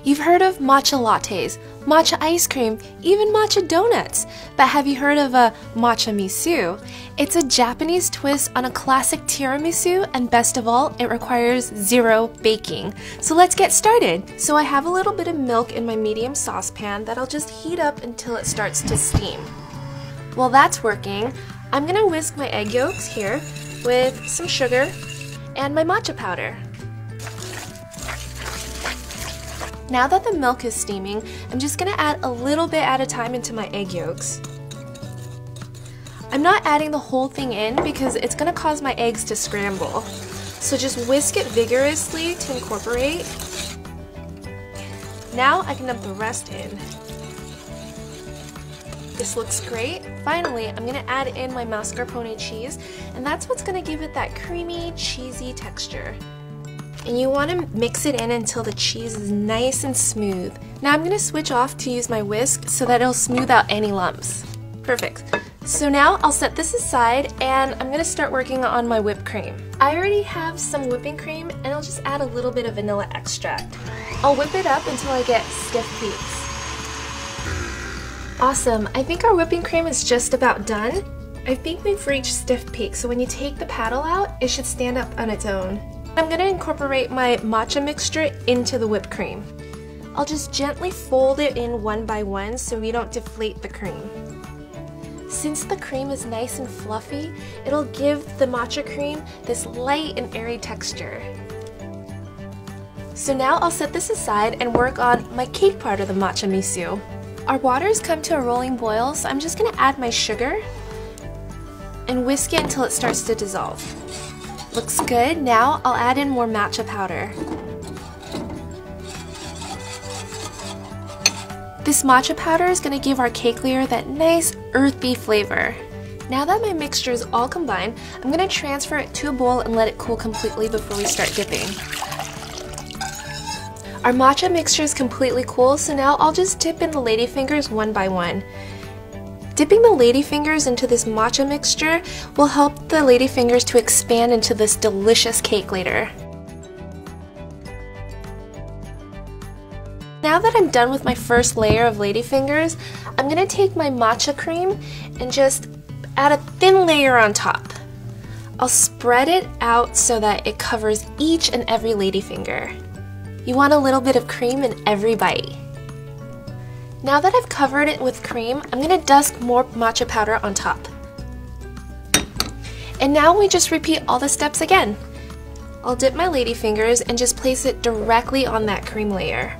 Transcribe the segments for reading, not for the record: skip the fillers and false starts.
You've heard of matcha lattes, matcha ice cream, even matcha donuts. But have you heard of a matcha misu? It's a Japanese twist on a classic tiramisu, and best of all, it requires 0 baking. So let's get started. So I have a little bit of milk in my medium saucepan that I'll just heat up until it starts to steam. While that's working, I'm gonna whisk my egg yolks here with some sugar and my matcha powder. Now that the milk is steaming, I'm just gonna add a little bit at a time into my egg yolks. I'm not adding the whole thing in because it's gonna cause my eggs to scramble. So just whisk it vigorously to incorporate. Now I can dump the rest in. This looks great. Finally, I'm gonna add in my mascarpone cheese, and that's what's gonna give it that creamy, cheesy texture. And you want to mix it in until the cheese is nice and smooth. Now I'm going to switch off to use my whisk so that it'll smooth out any lumps. Perfect. So now I'll set this aside and I'm going to start working on my whipped cream. I already have some whipping cream and I'll just add a little bit of vanilla extract. I'll whip it up until I get stiff peaks. Awesome, I think our whipping cream is just about done. I think we've reached stiff peaks, so when you take the paddle out, it should stand up on its own. I'm going to incorporate my matcha mixture into the whipped cream. I'll just gently fold it in one by one so we don't deflate the cream. Since the cream is nice and fluffy, it'll give the matcha cream this light and airy texture. So now I'll set this aside and work on my cake part of the matcha misu. Our water's come to a rolling boil, so I'm just going to add my sugar and whisk it until it starts to dissolve. Looks good. Now I'll add in more matcha powder. This matcha powder is going to give our cake layer that nice earthy flavor. Now that my mixture is all combined, I'm going to transfer it to a bowl and let it cool completely before we start dipping. Our matcha mixture is completely cool, so now I'll just dip in the ladyfingers one by one. Dipping the ladyfingers into this matcha mixture will help the ladyfingers to expand into this delicious cake later. Now that I'm done with my first layer of ladyfingers, I'm going to take my matcha cream and just add a thin layer on top. I'll spread it out so that it covers each and every ladyfinger. You want a little bit of cream in every bite. Now that I've covered it with cream, I'm going to dust more matcha powder on top. And now we just repeat all the steps again. I'll dip my ladyfingers and just place it directly on that cream layer.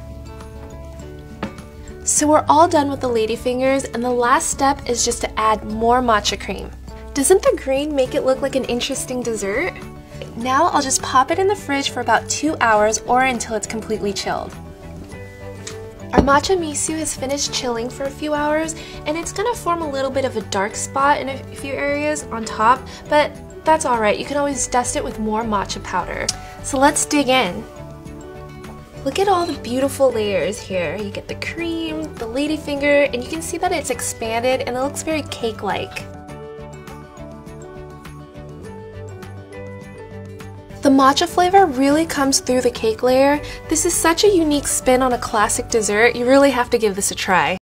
So we're all done with the ladyfingers, and the last step is just to add more matcha cream. Doesn't the green make it look like an interesting dessert? Now I'll just pop it in the fridge for about 2 hours or until it's completely chilled. Our matcha misu has finished chilling for a few hours, and it's going to form a little bit of a dark spot in a few areas on top, but that's alright, you can always dust it with more matcha powder. So let's dig in. Look at all the beautiful layers here. You get the cream, the ladyfinger, and you can see that it's expanded and it looks very cake-like. The matcha flavor really comes through the cake layer. This is such a unique spin on a classic dessert. You really have to give this a try.